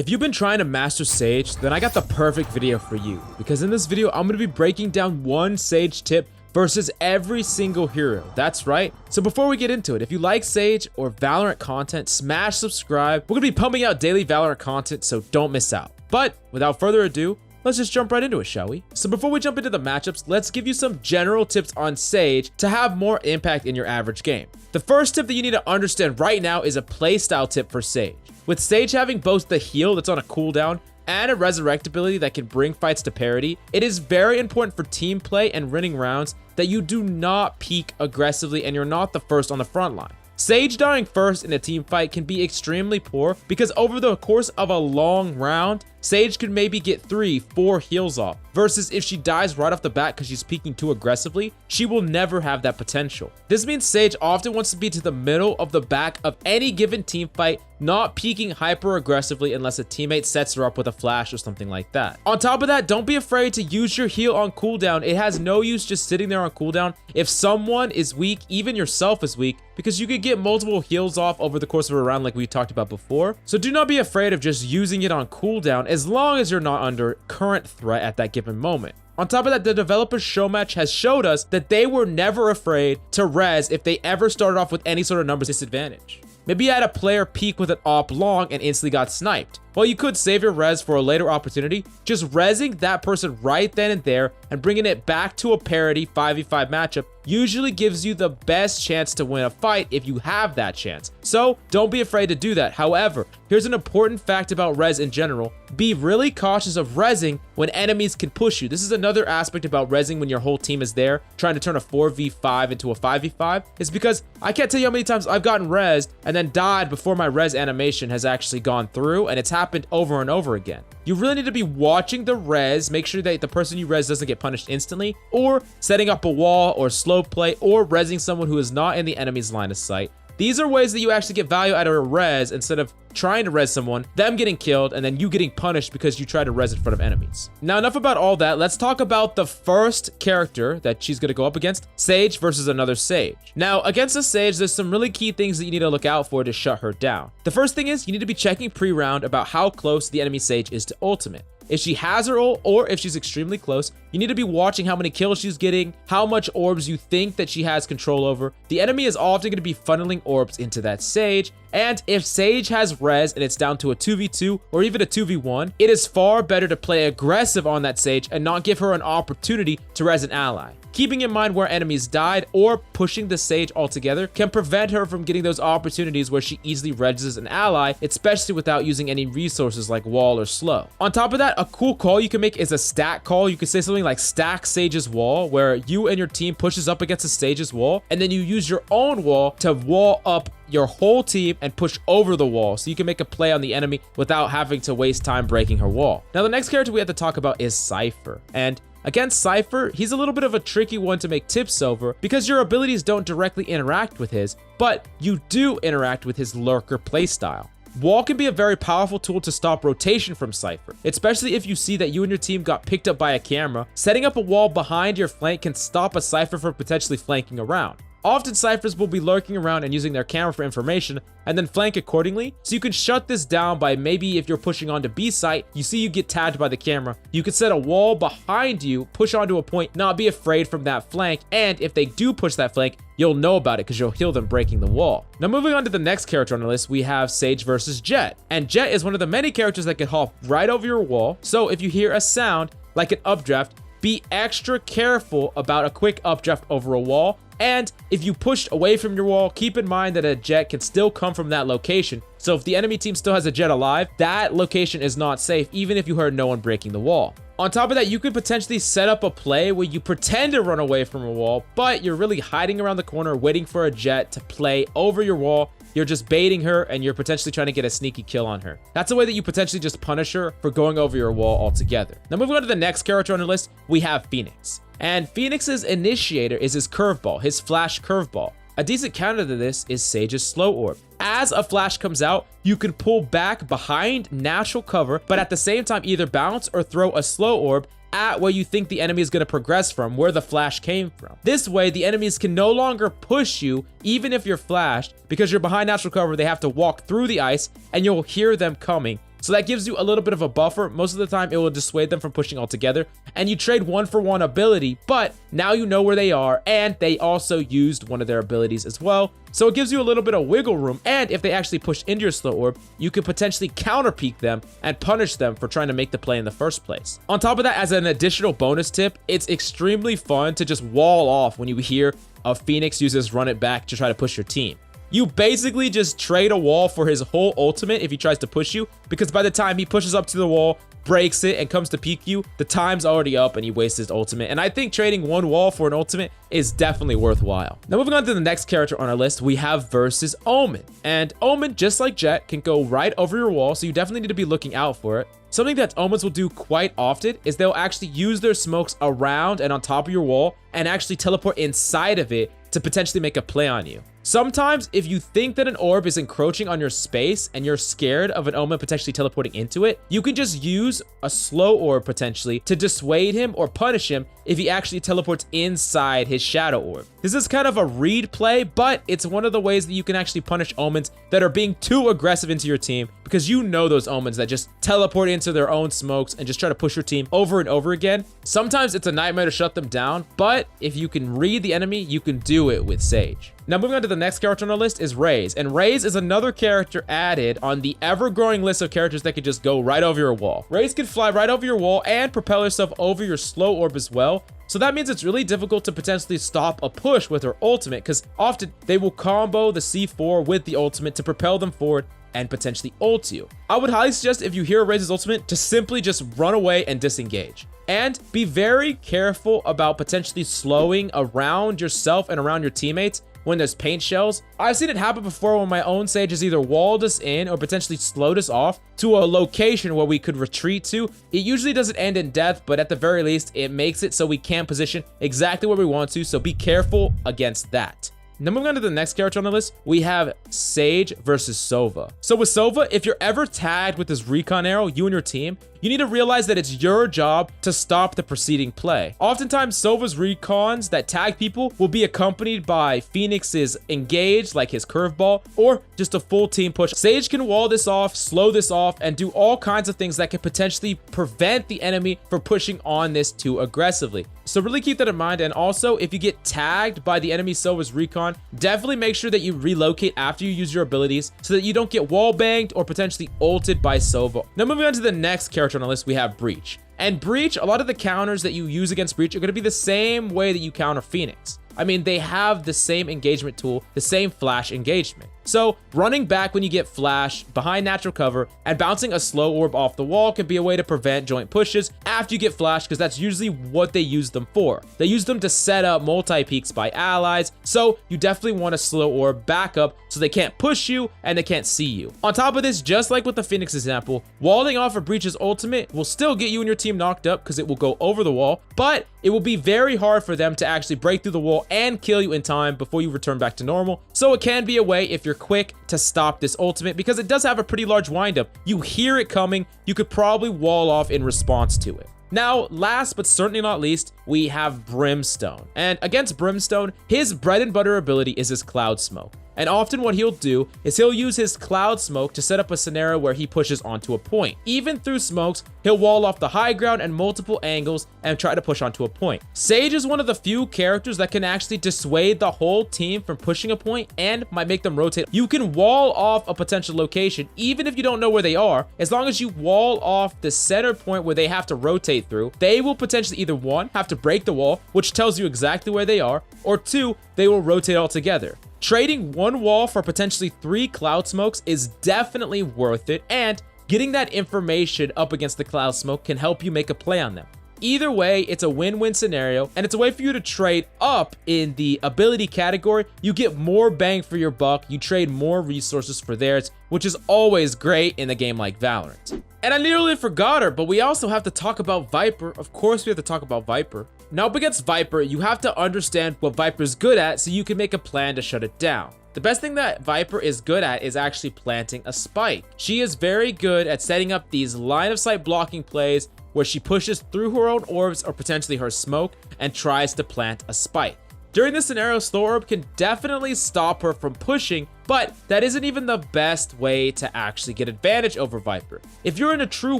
If you've been trying to master Sage, then I got the perfect video for you, because in this video, I'm going to be breaking down one Sage tip versus every single hero. That's right. So before we get into it, if you like Sage or Valorant content, smash subscribe. We're going to be pumping out daily Valorant content, so don't miss out. But without further ado, let's just jump right into it, shall we? So before we jump into the matchups, let's give you some general tips on Sage to have more impact in your average game. The first tip that you need to understand right now is a playstyle tip for Sage. With Sage having both the heal that's on a cooldown and a resurrect ability that can bring fights to parity, it is very important for team play and winning rounds that you do not peek aggressively and you're not the first on the front line. Sage dying first in a team fight can be extremely poor because over the course of a long round, Sage could maybe get 3-4 heals off, versus if she dies right off the bat because she's peeking too aggressively, she will never have that potential. This means Sage often wants to be to the middle of the back of any given team fight, not peeking hyper aggressively unless a teammate sets her up with a flash or something like that. On top of that, don't be afraid to use your heal on cooldown. It has no use just sitting there on cooldown if someone is weak, even yourself is weak, because you could get multiple heals off over the course of a round like we talked about before. So do not be afraid of just using it on cooldown as long as you're not under current threat at that given moment. On top of that, the developer's show match has showed us that they were never afraid to res if they ever started off with any sort of numbers disadvantage. Maybe you had a player peek with an op long and instantly got sniped. Well, you could save your res for a later opportunity. Just rezzing that person right then and there and bringing it back to a parity 5v5 matchup usually gives you the best chance to win a fight if you have that chance. So don't be afraid to do that. However, here's an important fact about res in general. Be really cautious of rezzing when enemies can push you. This is another aspect about rezzing when your whole team is there trying to turn a 4v5 into a 5v5. It's because I can't tell you how many times I've gotten rezzed and then died before my res animation has actually gone through, and it's happened over and over again. You really need to be watching the res, make sure that the person you res doesn't get punished instantly, or setting up a wall or slow play, or rezzing someone who is not in the enemy's line of sight. These are ways that you actually get value out of a res instead of trying to res someone, them getting killed, and then you getting punished because you tried to res in front of enemies. Now, enough about all that. Let's talk about the first character that she's going to go up against, Sage versus another Sage. Now, against a Sage, there's some really key things that you need to look out for to shut her down. The first thing is you need to be checking pre-round about how close the enemy Sage is to ultimate. If she has her ult or if she's extremely close, you need to be watching how many kills she's getting, how much orbs you think that she has control over. The enemy is often going to be funneling orbs into that Sage, and if Sage has res and it's down to a 2v2 or even a 2v1, it is far better to play aggressive on that Sage and not give her an opportunity to res an ally. Keeping in mind where enemies died or pushing the Sage altogether can prevent her from getting those opportunities where she easily reses an ally, especially without using any resources like wall or slow. On top of that, a cool call you can make is a stack call. You can say something like stack Sage's wall, where you and your team pushes up against a Sage's wall, and then you use your own wall to wall up your whole team and push over the wall, so you can make a play on the enemy without having to waste time breaking her wall. Now, the next character we have to talk about is Cypher, and against Cypher, he's a little bit of a tricky one to make tips over because your abilities don't directly interact with his, but you do interact with his lurker playstyle. Wall can be a very powerful tool to stop rotation from Cypher, especially if you see that you and your team got picked up by a camera. Setting up a wall behind your flank can stop a Cypher from potentially flanking around. Often Cyphers will be lurking around and using their camera for information and then flank accordingly. So you can shut this down by maybe if you're pushing onto B site, you see you get tagged by the camera. You could set a wall behind you, push onto a point, not be afraid from that flank. And if they do push that flank, you'll know about it because you'll heal them breaking the wall. Now moving on to the next character on the list, we have Sage versus Jett. And Jett is one of the many characters that can hop right over your wall. So if you hear a sound like an updraft, be extra careful about a quick updraft over a wall. And if you pushed away from your wall, keep in mind that a Jett can still come from that location. So if the enemy team still has a Jett alive, that location is not safe, even if you heard no one breaking the wall. On top of that, you could potentially set up a play where you pretend to run away from a wall, but you're really hiding around the corner, waiting for a Jett to play over your wall. You're just baiting her and you're potentially trying to get a sneaky kill on her. That's a way that you potentially just punish her for going over your wall altogether. Now moving on to the next character on the list, we have Phoenix. And Phoenix's initiator is his curveball, his flash curveball. A decent counter to this is Sage's slow orb. As a flash comes out, you can pull back behind natural cover, but at the same time either bounce or throw a slow orb at where you think the enemy is going to progress from, where the flash came from. This way, the enemies can no longer push you, even if you're flashed, because you're behind natural cover. They have to walk through the ice, and you'll hear them coming. So that gives you a little bit of a buffer. Most of the time, it will dissuade them from pushing altogether. And you trade 1-for-1 ability, but now you know where they are, and they also used one of their abilities as well. So it gives you a little bit of wiggle room, and if they actually push into your slow orb, you could potentially counter peek them and punish them for trying to make the play in the first place. On top of that, as an additional bonus tip, it's extremely fun to just wall off when you hear a Phoenix uses run it back to try to push your team. You basically just trade a wall for his whole ultimate if he tries to push you, because by the time he pushes up to the wall, breaks it, and comes to peek you, the time's already up and he wastes his ultimate. And I think trading one wall for an ultimate is definitely worthwhile. Now moving on to the next character on our list, we have versus Omen. And Omen, just like Jet, can go right over your wall, so you definitely need to be looking out for it. Something that Omens will do quite often is they'll actually use their smokes around and on top of your wall and actually teleport inside of it to potentially make a play on you. Sometimes, if you think that an orb is encroaching on your space and you're scared of an Omen potentially teleporting into it, you can just use a slow orb potentially to dissuade him or punish him if he actually teleports inside his shadow orb. This is kind of a read play, but it's one of the ways that you can actually punish Omens that are being too aggressive into your team, because you know those Omens that just teleport into their own smokes and just try to push your team over and over again. Sometimes it's a nightmare to shut them down, but if you can read the enemy, you can do it with Sage. Now moving on to the next character on our list is Raze, and Raze is another character added on the ever-growing list of characters that can just go right over your wall. Raze can fly right over your wall and propel herself over your slow orb as well. So that means it's really difficult to potentially stop a push with her ultimate, because often they will combo the C4 with the ultimate to propel them forward and potentially ult you. I would highly suggest, if you hear Raze's ultimate, to simply just run away and disengage. And be very careful about potentially slowing around yourself and around your teammates when there's paint shells. I've seen it happen before when my own Sage has either walled us in or potentially slowed us off to a location where we could retreat to. It usually doesn't end in death, but at the very least, it makes it so we can't position exactly where we want to, so be careful against that. Now moving on to the next character on the list, we have Sage versus Sova. So with Sova, if you're ever tagged with this recon arrow, you and your team, you need to realize that it's your job to stop the preceding play. Oftentimes, Sova's recons that tag people will be accompanied by Phoenix's engage, like his curveball, or just a full team push. Sage can wall this off, slow this off, and do all kinds of things that can potentially prevent the enemy from pushing on this too aggressively. So really keep that in mind. And also, if you get tagged by the enemy Sova's recon, definitely make sure that you relocate after you use your abilities so that you don't get wall banged or potentially ulted by Sova. Now moving on to the next character on the list, we have Breach. And Breach, a lot of the counters that you use against Breach are going to be the same way that you counter Phoenix. I mean, they have the same engagement tool, the same flash engagement. So running back when you get flash behind natural cover and bouncing a slow orb off the wall can be a way to prevent joint pushes after you get flash, because that's usually what they use them for. They use them to set up multi-peaks by allies, so you definitely want a slow orb backup so they can't push you and they can't see you. On top of this, just like with the Phoenix example, walling off a Breach's ultimate will still get you and your team knocked up because it will go over the wall, but it will be very hard for them to actually break through the wall and kill you in time before you return back to normal. So it can be a way, if you're quick, to stop this ultimate, because it does have a pretty large windup. You hear it coming, you could probably wall off in response to it. Now, last but certainly not least, we have Brimstone. And against Brimstone, his bread and butter ability is his Cloud Smoke. And often what he'll do is he'll use his Cloud Smoke to set up a scenario where he pushes onto a point. Even through smokes, he'll wall off the high ground and multiple angles and try to push onto a point. Sage is one of the few characters that can actually dissuade the whole team from pushing a point and might make them rotate. You can wall off a potential location even if you don't know where they are. As long as you wall off the center point where they have to rotate through, they will potentially either one, have to break the wall, which tells you exactly where they are, or two, they will rotate altogether. Trading one wall for potentially 3 Cloud Smokes is definitely worth it, and getting that information up against the Cloud Smoke can help you make a play on them. Either way, it's a win-win scenario, and it's a way for you to trade up in the ability category. You get more bang for your buck, you trade more resources for theirs, which is always great in a game like Valorant. And I nearly forgot her, but we also have to talk about VIPRE. Of course, we have to talk about VIPRE. Now, up against VIPRE, you have to understand what VIPRE's good at so you can make a plan to shut it down. The best thing that VIPRE is good at is actually planting a spike. She is very good at setting up these line of sight blocking plays where she pushes through her own orbs or potentially her smoke and tries to plant a spike. During this scenario, Slow Orb can definitely stop her from pushing, But that isn't even the best way to actually get advantage over VIPRE. If you're in a true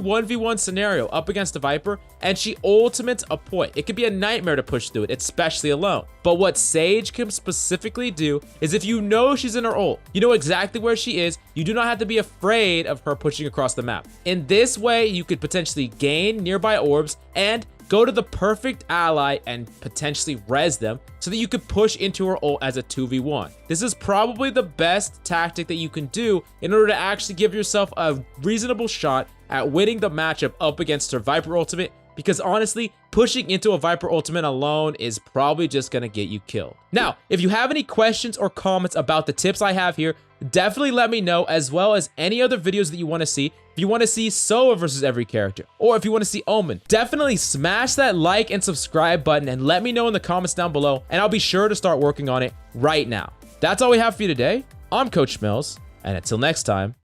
1v1 scenario up against a VIPRE and she ultimates a point, it could be a nightmare to push through it, especially alone. But what Sage can specifically do is if you know she's in her ult, you know exactly where she is, you do not have to be afraid of her pushing across the map. In this way, you could potentially gain nearby orbs and go to the perfect ally and potentially res them so that you could push into her ult as a 2v1. This is probably the best tactic that you can do in order to actually give yourself a reasonable shot at winning the matchup up against her VIPRE ultimate, because honestly, pushing into a VIPRE ultimate alone is probably just gonna get you killed. Now, if you have any questions or comments about the tips I have here, definitely let me know, as well as any other videos that you want to see. If you want to see solo versus every character, or if you want to see Omen, definitely smash that like and subscribe button and let me know in the comments down below, and I'll be sure to start working on it right now. That's all we have for you today. I'm Coach Mills, and until next time,